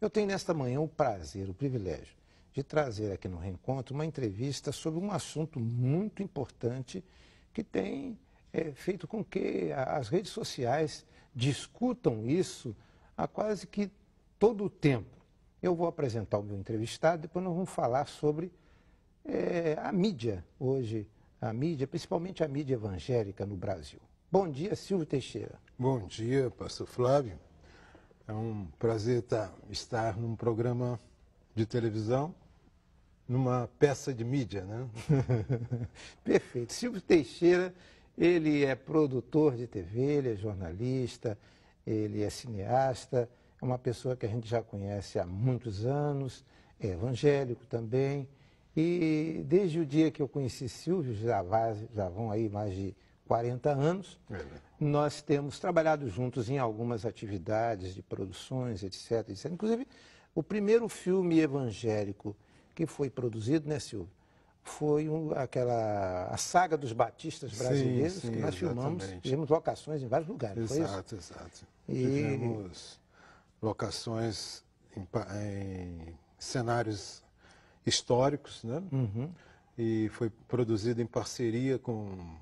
Eu tenho nesta manhã o prazer, o privilégio de trazer aqui no Reencontro uma entrevista sobre um assunto muito importante que tem feito com que as redes sociais discutam isso há quase que todo o tempo. Eu vou apresentar o meu entrevistado, depois nós vamos falar sobre a mídia hoje, a mídia, principalmente a mídia evangélica no Brasil. Bom dia, Silvio Teixeira. Bom dia, pastor Flávio. É um prazer estar num programa de televisão, numa peça de mídia, né? Perfeito. Silvio Teixeira, ele é produtor de TV, ele é jornalista, ele é cineasta, é uma pessoa que a gente já conhece há muitos anos, é evangélico também. E desde o dia que eu conheci Silvio, já vão aí mais de 40 anos, nós temos trabalhado juntos em algumas atividades de produções, etc, etc. Inclusive, o primeiro filme evangélico que foi produzido, né, Silvio, foi a saga dos batistas brasileiros, sim, que nós fizemos locações em vários lugares. Exato. Tivemos locações em cenários históricos, né? Uhum. E foi produzido em parceria com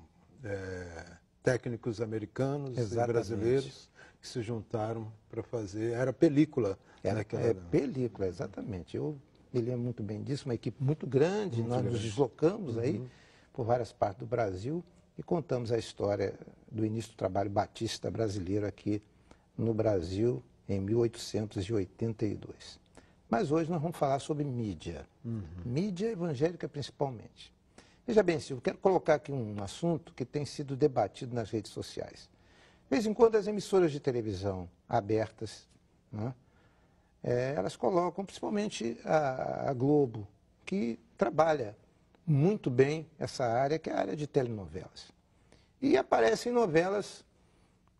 técnicos americanos e brasileiros que se juntaram para fazer. Era película. Película, exatamente. Eu me lembro muito bem disso, uma equipe muito grande, nós nos deslocamos aí por várias partes do Brasil e contamos a história do início do trabalho batista brasileiro aqui no Brasil em 1882. Mas hoje nós vamos falar sobre mídia, mídia evangélica principalmente. Veja bem, Silvio, quero colocar aqui um assunto que tem sido debatido nas redes sociais. De vez em quando as emissoras de televisão abertas, né, elas colocam, principalmente a Globo, que trabalha muito bem essa área, que é a área de telenovelas. E aparecem novelas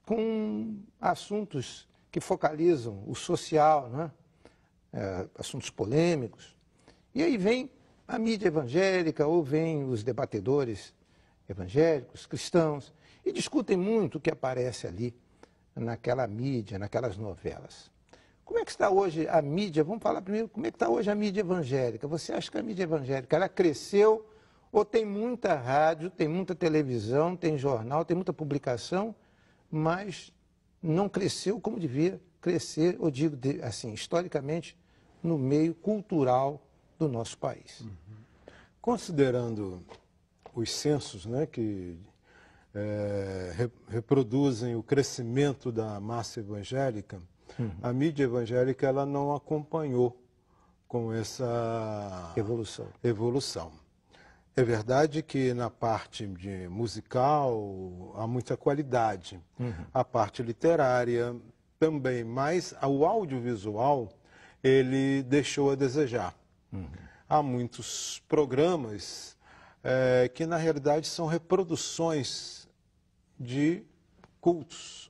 com assuntos que focalizam o social, né? Assuntos polêmicos. E aí vem a mídia evangélica, ou vem os debatedores evangélicos, cristãos, e discutem muito o que aparece ali naquela mídia, naquelas novelas. Como é que está hoje a mídia? Vamos falar primeiro, como é que está hoje a mídia evangélica? Você acha que a mídia evangélica, ela cresceu, ou tem muita rádio, tem muita televisão, tem jornal, tem muita publicação, mas não cresceu como devia crescer, eu digo assim, historicamente, no meio cultural do nosso país? Considerando os censos, né, que reproduzem o crescimento da massa evangélica, a mídia evangélica ela não acompanhou com essa evolução. É verdade que na parte de musical há muita qualidade, a parte literária também, mas o audiovisual ele deixou a desejar. Há muitos programas que na realidade são reproduções de cultos,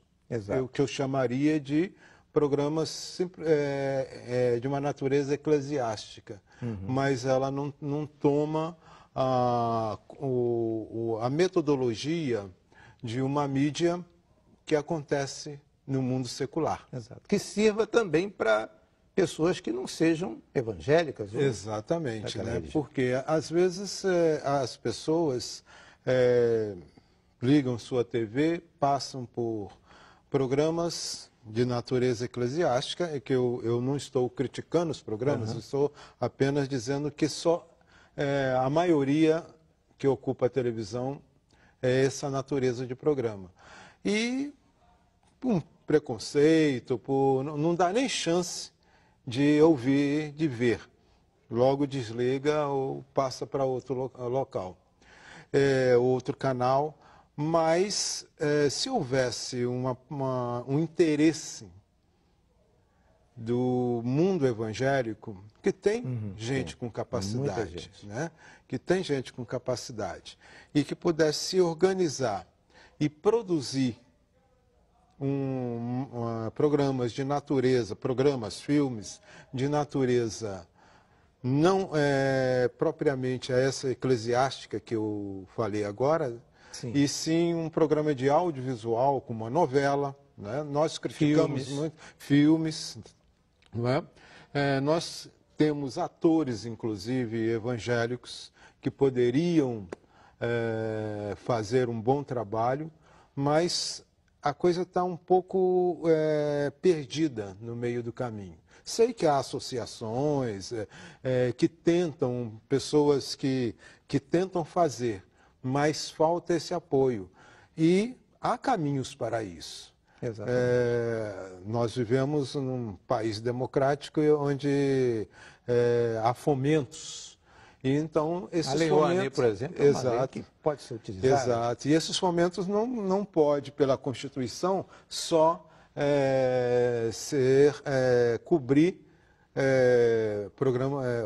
o que eu chamaria de programas de uma natureza eclesiástica, mas ela não toma a metodologia de uma mídia que acontece no mundo secular. Exato. Que sirva também para pessoas que não sejam evangélicas. Exatamente, né? Porque às vezes as pessoas ligam sua TV, passam por programas de natureza eclesiástica, é que eu não estou criticando os programas, eu estou apenas dizendo que só a maioria que ocupa a televisão é essa natureza de programa. E um preconceito, não dá nem chance de ouvir, de ver. Logo desliga ou passa para outro local, outro canal. Mas se houvesse um interesse do mundo evangélico, que tem gente com capacidade, né? Que tem gente com capacidade, e que pudesse se organizar e produzir programas de natureza, filmes de natureza não propriamente essa eclesiástica que eu falei agora, e sim um programa de audiovisual, como uma novela, né? Nós criticamos muito filmes, não é? Nós temos atores, inclusive evangélicos, que poderiam fazer um bom trabalho, mas a coisa está um pouco perdida no meio do caminho. Sei que há associações que tentam, pessoas que tentam fazer, mas falta esse apoio. E há caminhos para isso. Nós vivemos num país democrático onde há fomentos. E então, esses a Lei Rouanet, por exemplo, é uma lei que pode ser utilizada. Exato. E esses fomentos não pode, pela Constituição, só cobrir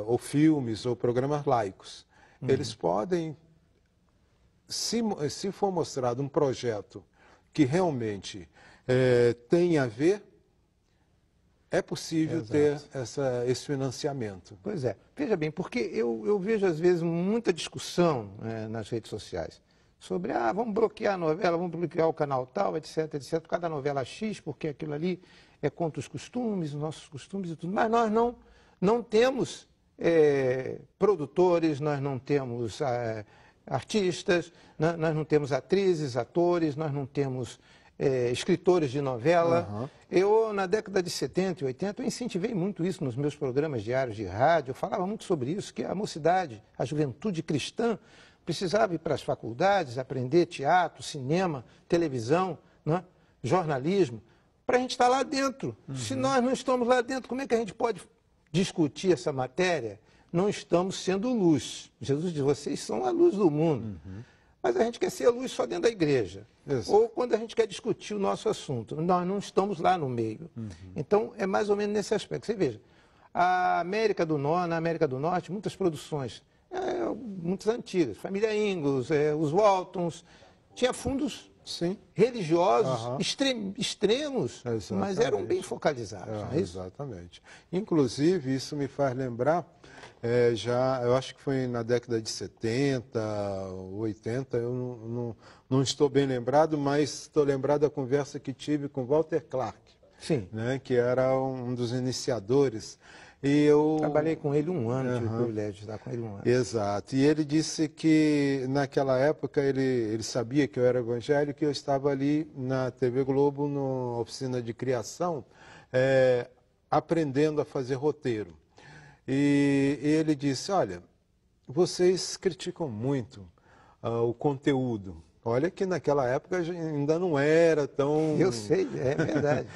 ou filmes ou programas laicos. Eles podem, se for mostrado um projeto que realmente tem a ver, é possível ter esse financiamento. Pois é. Veja bem, porque eu vejo às vezes muita discussão nas redes sociais sobre, vamos bloquear a novela, vamos bloquear o canal tal, etc, etc, por causa da novela X, porque aquilo ali é contra os costumes, os nossos costumes e tudo. Mas nós não temos produtores, nós não temos artistas, nós não temos atrizes, atores, nós não temos escritores de novela. Eu, na década de 70 e 80, eu incentivei muito isso nos meus programas diários de rádio. Eu falava muito sobre isso, que a mocidade, a juventude cristã, precisava ir para as faculdades, aprender teatro, cinema, televisão, né, jornalismo, para a gente estar lá dentro. Se nós não estamos lá dentro, como é que a gente pode discutir essa matéria? Não estamos sendo luz. Jesus diz, vocês são a luz do mundo. Mas a gente quer ser a luz só dentro da igreja. Exato. Ou quando a gente quer discutir o nosso assunto. Nós não estamos lá no meio. Então, é mais ou menos nesse aspecto. Você veja, na América do Norte, muitas produções, muitas antigas, Família Ingalls, os Waltons, tinha fundos religiosos extremos, mas eram bem focalizados. Não é isso? Exatamente. Inclusive, isso me faz lembrar, eu acho que foi na década de 70, 80, eu não estou bem lembrado, mas estou lembrado da conversa que tive com Walter Clark, né, que era um dos iniciadores. E eu trabalhei com ele um ano, tive o privilégio de estar com ele um ano. Exato. E ele disse que naquela época ele sabia que eu era evangélico e eu estava ali na TV Globo, na oficina de criação, aprendendo a fazer roteiro. E ele disse, olha, vocês criticam muito o conteúdo. Olha que naquela época ainda não era tão... Eu sei, é verdade.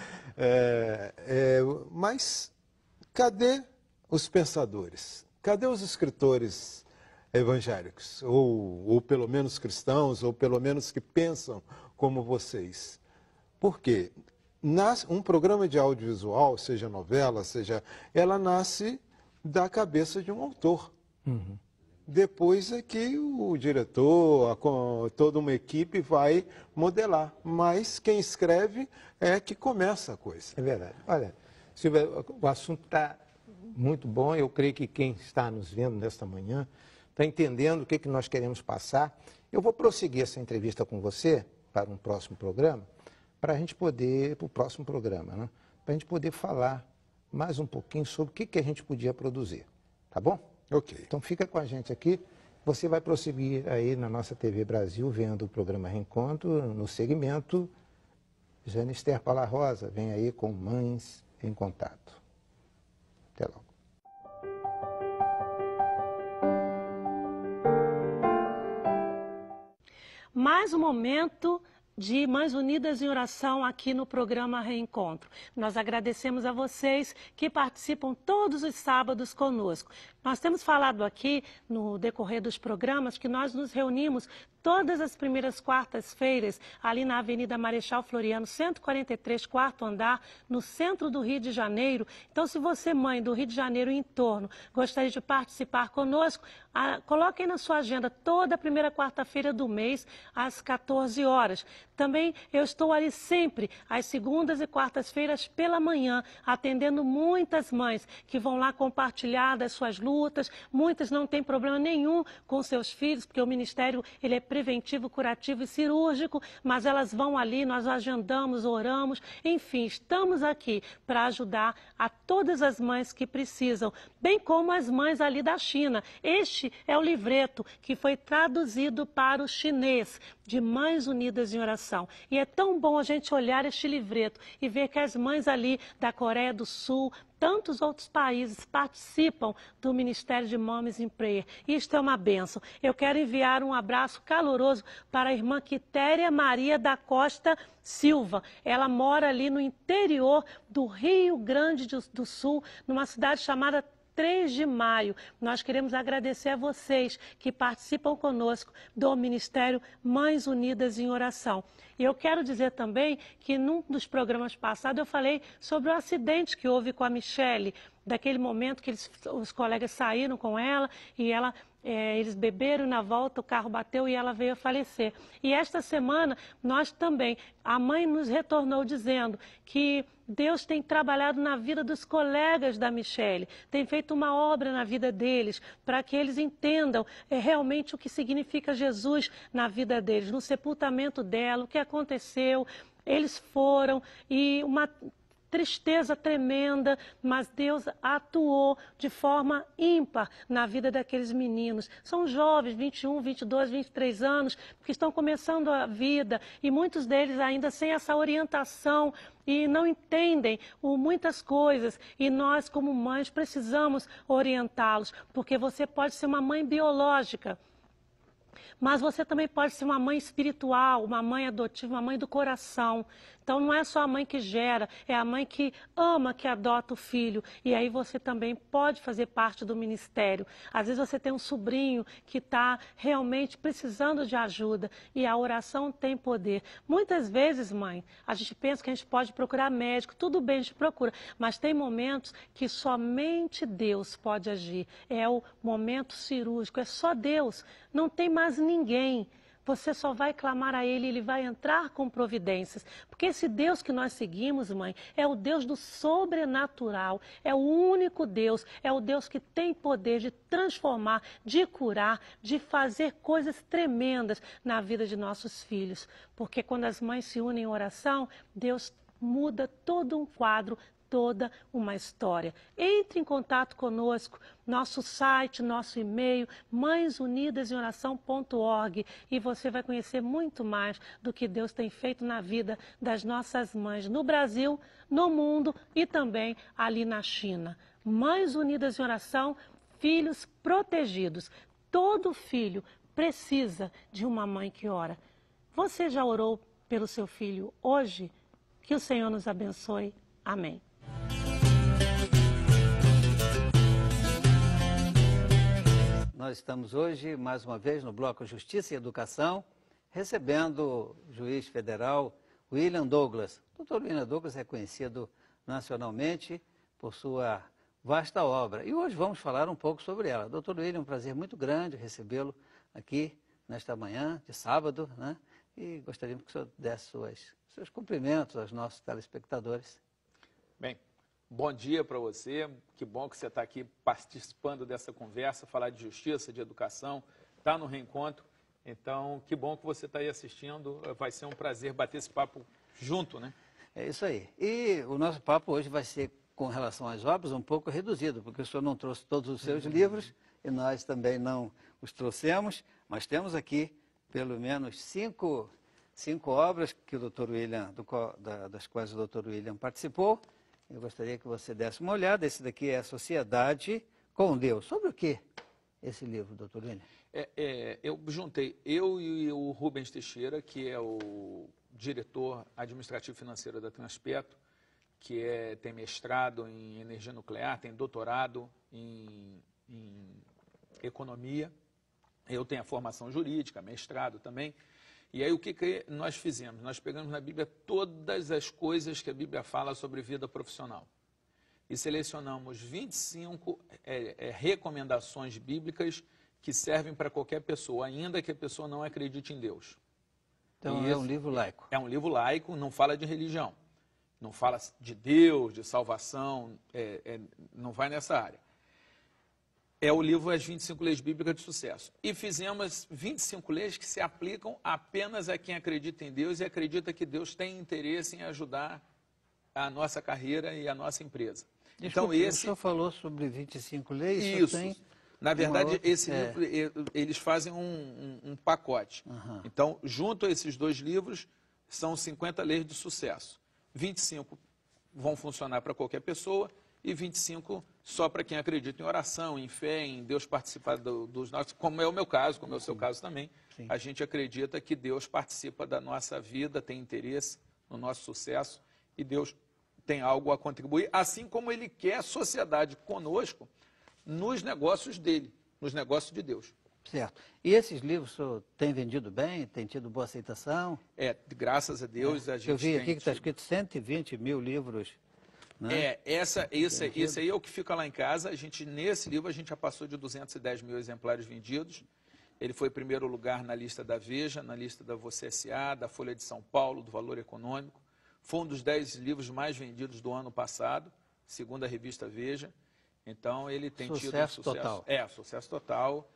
Mas cadê os pensadores? Cadê os escritores evangélicos? Ou pelo menos cristãos, ou pelo menos que pensam como vocês? Por quê? Um programa de audiovisual, seja novela, ela nasce da cabeça de um autor. Depois é que o diretor, toda uma equipe vai modelar. Mas quem escreve é que começa a coisa. É verdade. Olha, Silvia, o assunto está muito bom. Eu creio que quem está nos vendo nesta manhã está entendendo o que nós queremos passar. Eu vou prosseguir essa entrevista com você para um próximo programa, para a gente poder, para o próximo programa, né? Para a gente poder falar mais um pouquinho sobre o que a gente podia produzir. Tá bom? Ok. Então fica com a gente aqui. Você vai prosseguir aí na nossa TV Brasil, vendo o programa Reencontro, no segmento Jane Esther Paula Rosa, vem aí com Mães em Contato. Até logo. Mais um momento de Mães Unidas em Oração aqui no programa Reencontro. Nós agradecemos a vocês que participam todos os sábados conosco. Nós temos falado aqui, no decorrer dos programas, que nós nos reunimos todas as primeiras quartas-feiras, ali na Avenida Marechal Floriano, 143, quarto andar, no centro do Rio de Janeiro. Então, se você, mãe do Rio de Janeiro e em torno, gostaria de participar conosco, coloque aí na sua agenda toda a primeira quarta-feira do mês, às 14 horas. Também eu estou ali sempre, às segundas e quartas-feiras pela manhã, atendendo muitas mães que vão lá compartilhar das suas lutas. Muitas não têm problema nenhum com seus filhos, porque o ministério ele é preventivo, curativo e cirúrgico, mas elas vão ali, nós agendamos, oramos, enfim, estamos aqui para ajudar a todas as mães que precisam, bem como as mães ali da China. Este é o livreto que foi traduzido para o chinês, de Mães Unidas em Oração. E é tão bom a gente olhar este livreto e ver que as mães ali da Coreia do Sul, tantos outros países participam do Ministério de Moms in Prayer. Isto é uma bênção. Eu quero enviar um abraço caloroso para a irmã Quitéria Maria da Costa Silva. Ela mora ali no interior do Rio Grande do Sul, numa cidade chamada 3 de maio. Nós queremos agradecer a vocês que participam conosco do Ministério Mães Unidas em Oração. E eu quero dizer também que num dos programas passados eu falei sobre o acidente que houve com a Michele, daquele momento que os colegas saíram com ela e eles beberam e na volta o carro bateu e ela veio a falecer. E esta semana nós também, a mãe nos retornou dizendo que Deus tem trabalhado na vida dos colegas da Michele, tem feito uma obra na vida deles, para que eles entendam realmente o que significa Jesus na vida deles, no sepultamento dela, o que aconteceu. Eles foram e uma tristeza tremenda, mas Deus atuou de forma ímpar na vida daqueles meninos. São jovens, 21, 22, 23 anos, que estão começando a vida e muitos deles ainda sem essa orientação e não entendem muitas coisas. E nós, como mães, precisamos orientá-los, porque você pode ser uma mãe biológica, mas você também pode ser uma mãe espiritual, uma mãe adotiva, uma mãe do coração. Então não é só a mãe que gera, é a mãe que ama, que adota o filho. E aí você também pode fazer parte do ministério. Às vezes você tem um sobrinho que está realmente precisando de ajuda e a oração tem poder. Muitas vezes, mãe, a gente pensa que a gente pode procurar médico, tudo bem, a gente procura, mas tem momentos que somente Deus pode agir. É o momento cirúrgico, é só Deus, não tem mais ninguém. Você só vai clamar a Ele, Ele vai entrar com providências. Porque esse Deus que nós seguimos, mãe, é o Deus do sobrenatural, é o único Deus, é o Deus que tem poder de transformar, de curar, de fazer coisas tremendas na vida de nossos filhos. Porque quando as mães se unem em oração, Deus muda todo um quadro, toda uma história. Entre em contato conosco, nosso site, nosso e-mail, mãesunidasemoração.org, e você vai conhecer muito mais do que Deus tem feito na vida das nossas mães no Brasil, no mundo e também ali na China. Mães Unidas em Oração, filhos protegidos. Todo filho precisa de uma mãe que ora. Você já orou pelo seu filho hoje? Que o Senhor nos abençoe. Amém. Nós estamos hoje, mais uma vez, no Bloco Justiça e Educação, recebendo o juiz federal William Douglas. O Dr. William Douglas é conhecido nacionalmente por sua vasta obra. E hoje vamos falar um pouco sobre ela. Dr. William, um prazer muito grande recebê-lo aqui nesta manhã de sábado, né? E gostaríamos que o senhor desse seus cumprimentos aos nossos telespectadores. Bem, bom dia para você, que bom que você está aqui participando dessa conversa, falar de justiça, de educação, está no reencontro, então que bom que você está aí assistindo, vai ser um prazer bater esse papo junto, né? É isso aí. E o nosso papo hoje vai ser, com relação às obras, um pouco reduzido, porque o senhor não trouxe todos os seus livros e nós também não os trouxemos, mas temos aqui pelo menos cinco obras que o Dr. William, das quais o Dr. William participou. Eu gostaria que você desse uma olhada. Esse daqui é a Sociedade com Deus. Sobre o que esse livro, doutor William? Eu juntei, eu e o Rubens Teixeira, que é o diretor administrativo financeiro da Transpetro, que tem mestrado em energia nuclear, tem doutorado em economia. Eu tenho a formação jurídica, mestrado também. E aí o que nós fizemos? Nós pegamos na Bíblia todas as coisas que a Bíblia fala sobre vida profissional. E selecionamos 25 recomendações bíblicas que servem para qualquer pessoa, ainda que a pessoa não acredite em Deus. Então é um livro laico. É um livro laico, não fala de religião. Não fala de Deus, de salvação, não vai nessa área. É o livro As 25 Leis Bíblicas de Sucesso. E fizemos 25 leis que se aplicam apenas a quem acredita em Deus e acredita que Deus tem interesse em ajudar a nossa carreira e a nossa empresa. Desculpe, então, o senhor falou sobre 25 leis? Isso. Na verdade, esse livro, eles fazem um pacote. Uhum. Então, junto a esses 2 livros, são 50 leis de sucesso. 25 vão funcionar para qualquer pessoa e 25 só para quem acredita em oração, em fé, em Deus participar dos nossos, como é o meu caso, como é o seu caso também. Sim. A gente acredita que Deus participa da nossa vida, tem interesse no nosso sucesso e Deus tem algo a contribuir, assim como Ele quer a sociedade conosco nos negócios dele, nos negócios de Deus. Certo. E esses livros o senhor tem vendido bem? Tem tido boa aceitação? Graças a Deus a gente eu vi tem aqui que está escrito 120 mil livros. Né? Esse aí é o que fica lá em casa. Nesse livro a gente já passou de 210 mil exemplares vendidos. Ele foi em primeiro lugar na lista da Veja, na lista da Você S.A., da Folha de São Paulo, do Valor Econômico. Foi um dos 10 livros mais vendidos do ano passado, segundo a revista Veja. Então ele tem tido um sucesso total. Sucesso total.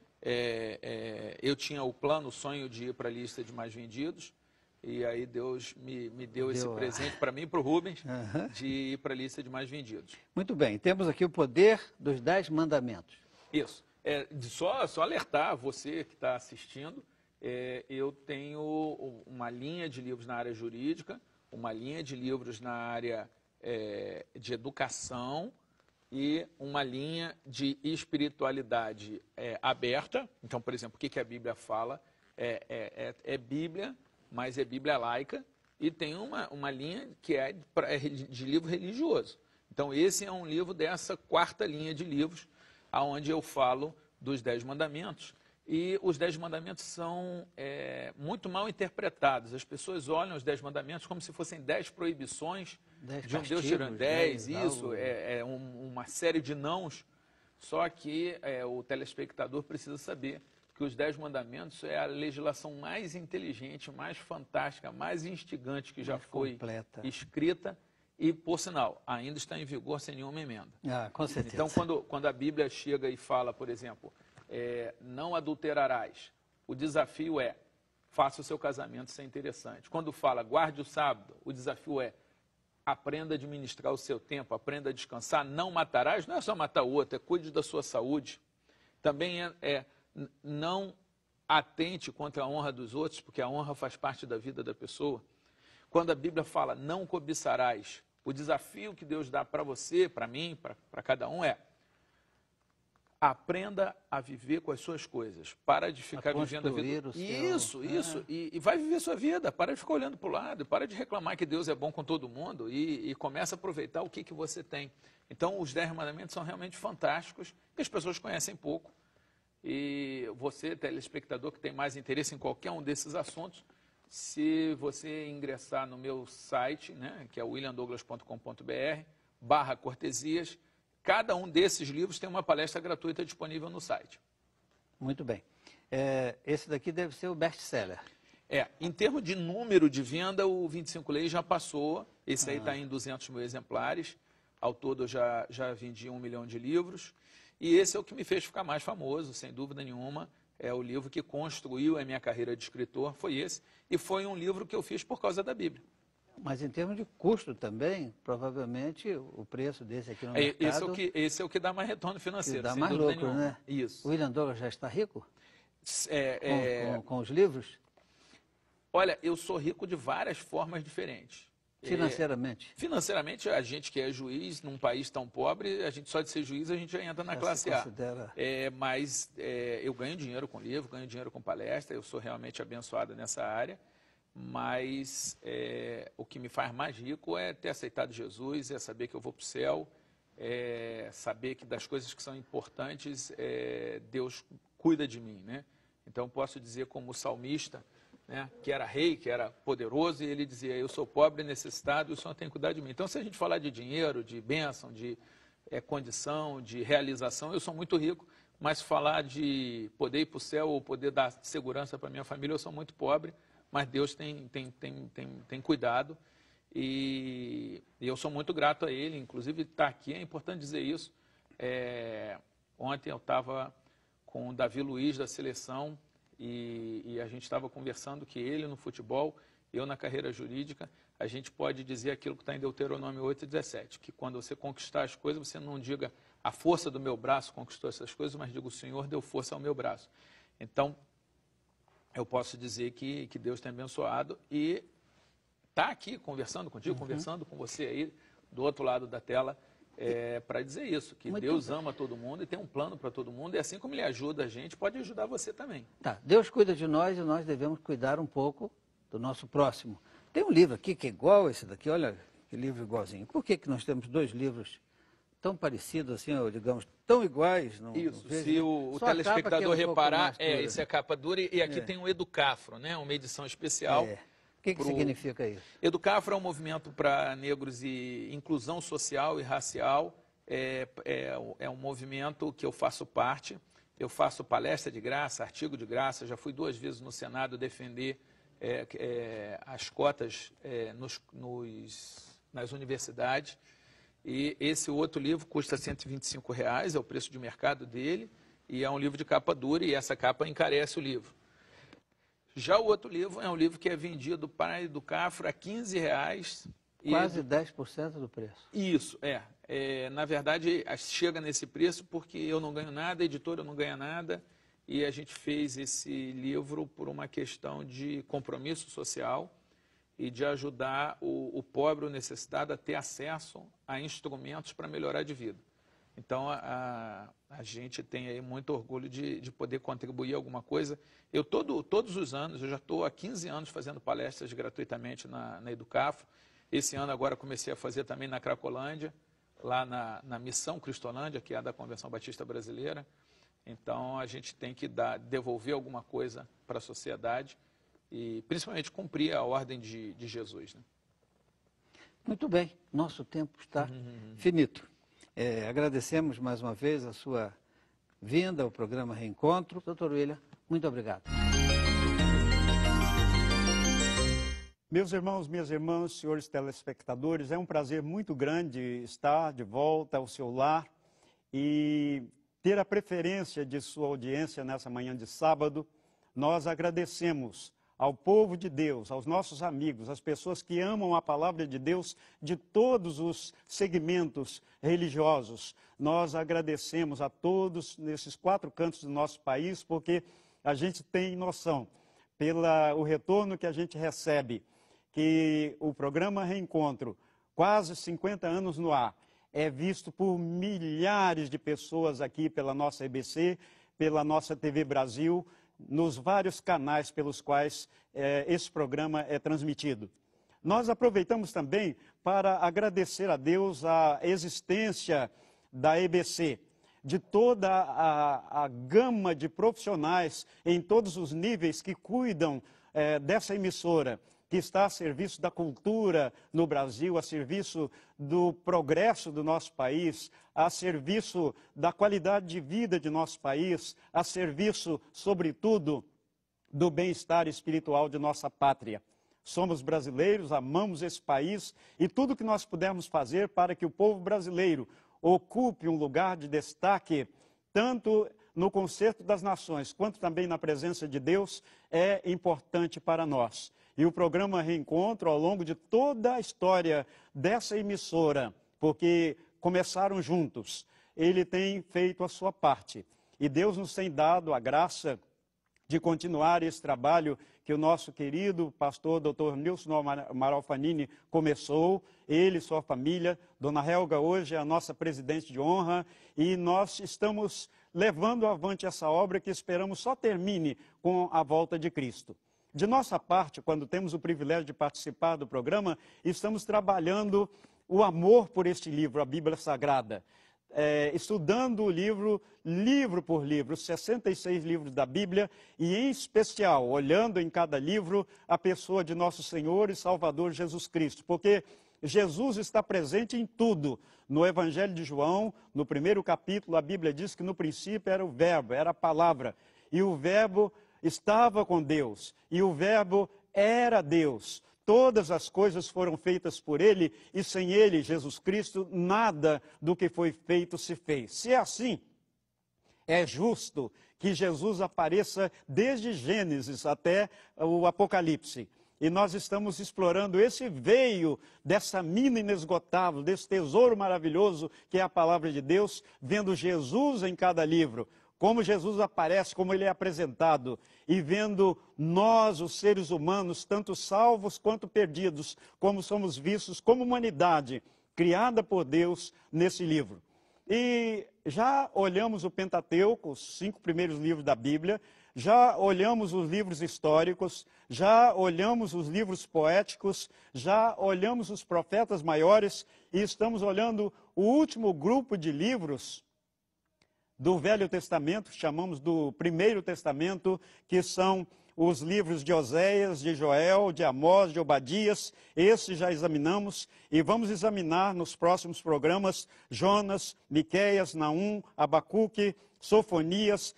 Eu tinha o sonho de ir para a lista de mais vendidos. E aí Deus me deu esse presente para mim e para o Rubens, de ir para a lista de mais vendidos. Muito bem, temos aqui o poder dos 10 mandamentos. Isso. Só alertar você que está assistindo, eu tenho uma linha de livros na área jurídica, uma linha de livros na área de educação e uma linha de espiritualidade aberta. Então, por exemplo, o que a Bíblia fala? É Bíblia, mas é Bíblia laica, e tem uma linha que é de livro religioso. Então, esse é um livro dessa 4ª linha de livros, onde eu falo dos 10 mandamentos. E os 10 mandamentos são muito mal interpretados. As pessoas olham os 10 mandamentos como se fossem 10 proibições 10 de um Deus tirando 10, isso, uma série de nãos. Só que o telespectador precisa saber que os 10 mandamentos é a legislação mais inteligente, mais fantástica, mais instigante que já foi escrita e, por sinal, ainda está em vigor sem nenhuma emenda. Com certeza. Então, quando a Bíblia chega e fala, por exemplo, não adulterarás, o desafio é, faça o seu casamento ser interessante. Quando fala, guarde o sábado, o desafio é, aprenda a administrar o seu tempo, aprenda a descansar, não matarás, não é só matar o outro, cuide da sua saúde. Também não atente contra a honra dos outros, porque a honra faz parte da vida da pessoa. Quando a Bíblia fala, não cobiçarás, o desafio que Deus dá para você, para mim, para cada um aprenda a viver com as suas coisas. Para de ficar vivendo a vida. Isso. E vai viver sua vida. Para de ficar olhando para o lado. Para de reclamar que Deus é bom com todo mundo. E começa a aproveitar o que você tem. Então, os 10 mandamentos são realmente fantásticos, que as pessoas conhecem pouco. E você, telespectador, que tem mais interesse em qualquer um desses assuntos, se você ingressar no meu site, né, que é williamdouglas.com.br/cortesias, cada um desses livros tem uma palestra gratuita disponível no site. Muito bem. Esse daqui deve ser o best-seller. Em termos de número de venda, o 25 Leis já passou. Esse aí está em 200 mil exemplares. Ao todo, eu já vendi 1 milhão de livros. E esse é o que me fez ficar mais famoso, sem dúvida nenhuma. É o livro que construiu a minha carreira de escritor, foi esse. E foi um livro que eu fiz por causa da Bíblia. Mas em termos de custo também, provavelmente o preço desse aqui no mercado... Esse é o que dá mais retorno financeiro, dá sem mais dúvida lucro, nenhuma. Né? Isso. O William Douglas já está rico? Com os livros? Olha, eu sou rico de várias formas diferentes. Financeiramente? Financeiramente, a gente que é juiz num país tão pobre, a gente só de ser juiz, a gente já entra na classe A. Mas eu ganho dinheiro com livro, ganho dinheiro com palestra, eu sou realmente abençoado nessa área, mas o que me faz mais rico é ter aceitado Jesus, é saber que eu vou para o céu, saber que das coisas que são importantes, Deus cuida de mim, né? Então, posso dizer como salmista, né, que era rei, que era poderoso, e ele dizia, eu sou pobre e necessitado, e o Senhor tem que cuidar de mim. Então, se a gente falar de dinheiro, de bênção, de condição, de realização, eu sou muito rico, mas falar de poder ir para o céu ou poder dar segurança para minha família, eu sou muito pobre, mas Deus tem cuidado, e eu sou muito grato a Ele, inclusive estar aqui, é importante dizer isso, Ontem eu estava com o Davi Luiz da seleção e a gente estava conversando que ele no futebol, eu na carreira jurídica, a gente pode dizer aquilo que está em Deuteronômio 8:17, que quando você conquistar as coisas, você não diga a força do meu braço conquistou essas coisas, mas diga o Senhor deu força ao meu braço. Então, eu posso dizer que Deus tem abençoado e está aqui conversando contigo, conversando com você aí do outro lado da tela, para dizer isso, que Muito Deus bem. ama todo mundo e tem um plano para todo mundo, e assim como Ele ajuda a gente, pode ajudar você também. Tá, Deus cuida de nós e nós devemos cuidar um pouco do nosso próximo. Tem um livro aqui que é igual a esse daqui, olha que livro igualzinho. Por que nós temos dois livros tão parecidos assim, ou digamos, tão iguais? Não Isso, vejo. se o Só a capa telespectador que é um pouco reparar, mais dura. esse é a capa dura e aqui tem um Educafro, né, uma edição especial. O que significa isso? Educafro é um movimento para negros e inclusão social e racial. É um movimento que eu faço parte. Eu faço palestra de graça, artigo de graça. Já fui 2 vezes no Senado defender as cotas nas universidades. E esse outro livro custa R$ 125,00, é o preço de mercado dele. E é um livro de capa dura e essa capa encarece o livro. Já o outro livro é um livro que é vendido para Educafro a R$ 15,00. Quase 10% do preço. Isso, na verdade, chega nesse preço porque eu não ganho nada, a editora não ganha nada, e a gente fez esse livro por uma questão de compromisso social e de ajudar o pobre, o necessitado, a ter acesso a instrumentos para melhorar de vida. Então, a gente tem aí muito orgulho de poder contribuir alguma coisa. Eu, todos os anos, eu já estou há 15 anos fazendo palestras gratuitamente na Educafro. Esse ano agora comecei a fazer também na Cracolândia, lá na Missão Cristolândia, que é a da Convenção Batista Brasileira. Então, a gente tem que devolver alguma coisa para a sociedade e, principalmente, cumprir a ordem de Jesus, né? Muito bem, nosso tempo está finito. Agradecemos mais uma vez a sua vinda ao programa Reencontro. Doutor William, muito obrigado. Meus irmãos, minhas irmãs, senhores telespectadores, é um prazer muito grande estar de volta ao seu lar e ter a preferência de sua audiência nessa manhã de sábado. Nós agradecemos ao povo de Deus, aos nossos amigos, às pessoas que amam a palavra de Deus de todos os segmentos religiosos. Nós agradecemos a todos nesses 4 cantos do nosso país, porque a gente tem noção, pelo retorno que a gente recebe, que o programa Reencontro, quase 50 anos no ar, é visto por milhares de pessoas aqui pela nossa EBC, pela nossa TV Brasil, nos vários canais pelos quais esse programa é transmitido. Nós aproveitamos também para agradecer a Deus a existência da EBC, de toda a gama de profissionais em todos os níveis que cuidam dessa emissora, que está a serviço da cultura no Brasil, a serviço do progresso do nosso país, a serviço da qualidade de vida de nosso país, a serviço, sobretudo, do bem-estar espiritual de nossa pátria. Somos brasileiros, amamos esse país e tudo que nós pudermos fazer para que o povo brasileiro ocupe um lugar de destaque, tanto no concerto das nações, quanto também na presença de Deus, é importante para nós. E o programa Reencontro, ao longo de toda a história dessa emissora, porque começaram juntos, ele tem feito a sua parte. E Deus nos tem dado a graça de continuar esse trabalho que o nosso querido pastor Dr. Nilson Amaral Fanini começou, ele e sua família. Dona Helga hoje é a nossa presidente de honra e nós estamos levando avante essa obra que esperamos só termine com a volta de Cristo. De nossa parte, quando temos o privilégio de participar do programa, estamos trabalhando o amor por este livro, a Bíblia Sagrada. Estudando o livro por livro, 66 livros da Bíblia, e em especial, olhando em cada livro a pessoa de nosso Senhor e Salvador Jesus Cristo, porque Jesus está presente em tudo. No Evangelho de João, no 1º capítulo, a Bíblia diz que no princípio era o Verbo, era a palavra, e o Verbo estava com Deus, e o Verbo era Deus. Todas as coisas foram feitas por Ele, e sem Ele, Jesus Cristo, nada do que foi feito se fez. Se é assim, É justo que Jesus apareça desde Gênesis até o Apocalipse. E nós estamos explorando esse veio dessa mina inesgotável, desse tesouro maravilhoso que é a palavra de Deus, vendo Jesus em cada livro, como Jesus aparece, como ele é apresentado, e vendo nós, os seres humanos, tanto salvos quanto perdidos, como somos vistos como humanidade, criada por Deus nesse livro. E já olhamos o Pentateuco, os 5 primeiros livros da Bíblia, já olhamos os livros históricos, já olhamos os livros poéticos, já olhamos os profetas maiores e estamos olhando o último grupo de livros do Velho Testamento, chamamos do Primeiro Testamento, que são os livros de Oséias, de Joel, de Amós, de Obadias. Esses já examinamos e vamos examinar nos próximos programas Jonas, Miqueias, Naum, Abacuque, Sofonias,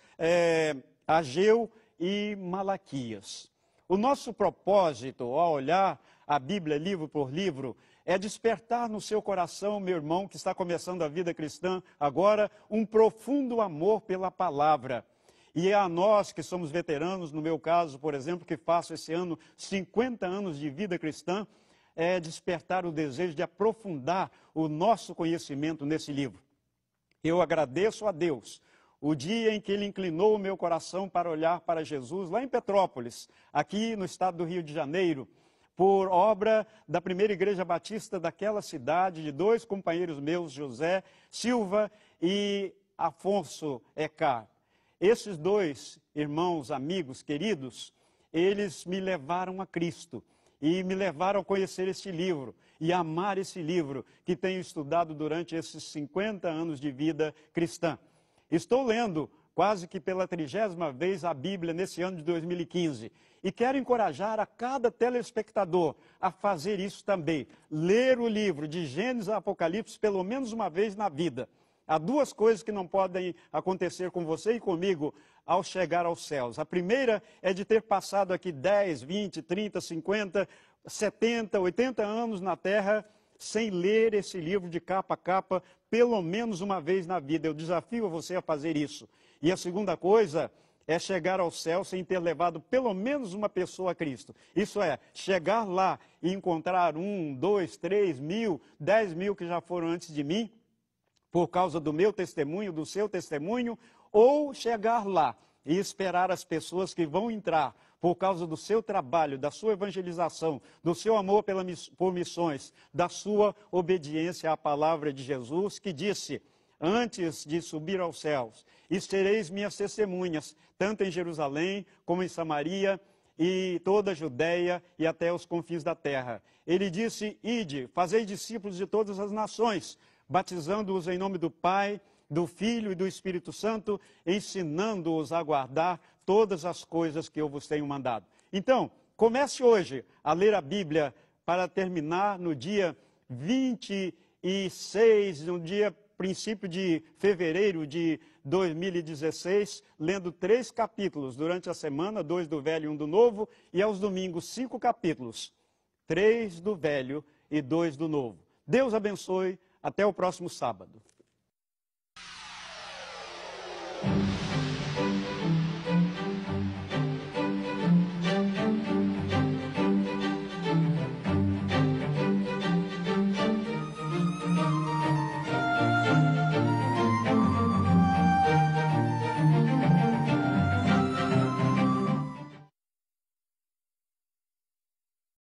Ageu e Malaquias. O nosso propósito, ao olhar a Bíblia livro por livro, é despertar no seu coração, meu irmão, que está começando a vida cristã agora, um profundo amor pela palavra. E é a nós que somos veteranos, no meu caso, por exemplo, que faço esse ano 50 anos de vida cristã, é despertar o desejo de aprofundar o nosso conhecimento nesse livro. Eu agradeço a Deus o dia em que ele inclinou o meu coração para olhar para Jesus, lá em Petrópolis, aqui no estado do Rio de Janeiro, por obra da primeira igreja batista daquela cidade, de 2 companheiros meus, José Silva e Afonso Ecar. Esses 2 irmãos, amigos, queridos, eles me levaram a Cristo e me levaram a conhecer este livro e a amar esse livro que tenho estudado durante esses 50 anos de vida cristã. Estou lendo quase que pela 30ª vez a Bíblia nesse ano de 2015 e quero encorajar a cada telespectador a fazer isso também. Ler o livro de Gênesis a Apocalipse pelo menos uma vez na vida. Há 2 coisas que não podem acontecer com você e comigo ao chegar aos céus. A primeira é de ter passado aqui 10, 20, 30, 50, 70, 80 anos na terra sem ler esse livro de capa a capa, pelo menos uma vez na vida. Eu desafio você a fazer isso. E a segunda coisa é chegar ao céu sem ter levado pelo menos uma pessoa a Cristo. Isso é, chegar lá e encontrar 1, 2, 3 mil, 10 mil que já foram antes de mim, por causa do meu testemunho, do seu testemunho, ou chegar lá e esperar as pessoas que vão entrar por causa do seu trabalho, da sua evangelização, do seu amor por missões, da sua obediência à palavra de Jesus, que disse: antes de subir aos céus, e sereis minhas testemunhas, tanto em Jerusalém como em Samaria e toda a Judéia e até os confins da terra. Ele disse: ide, fazei discípulos de todas as nações, batizando-os em nome do Pai, do Filho e do Espírito Santo, ensinando-os a guardar todas as coisas que eu vos tenho mandado. Então, comece hoje a ler a Bíblia para terminar no dia 26, no dia princípio de fevereiro de 2016, lendo 3 capítulos durante a semana, 2 do Velho e 1 do Novo, e aos domingos 5 capítulos, 3 do Velho e 2 do Novo. Deus abençoe, até o próximo sábado.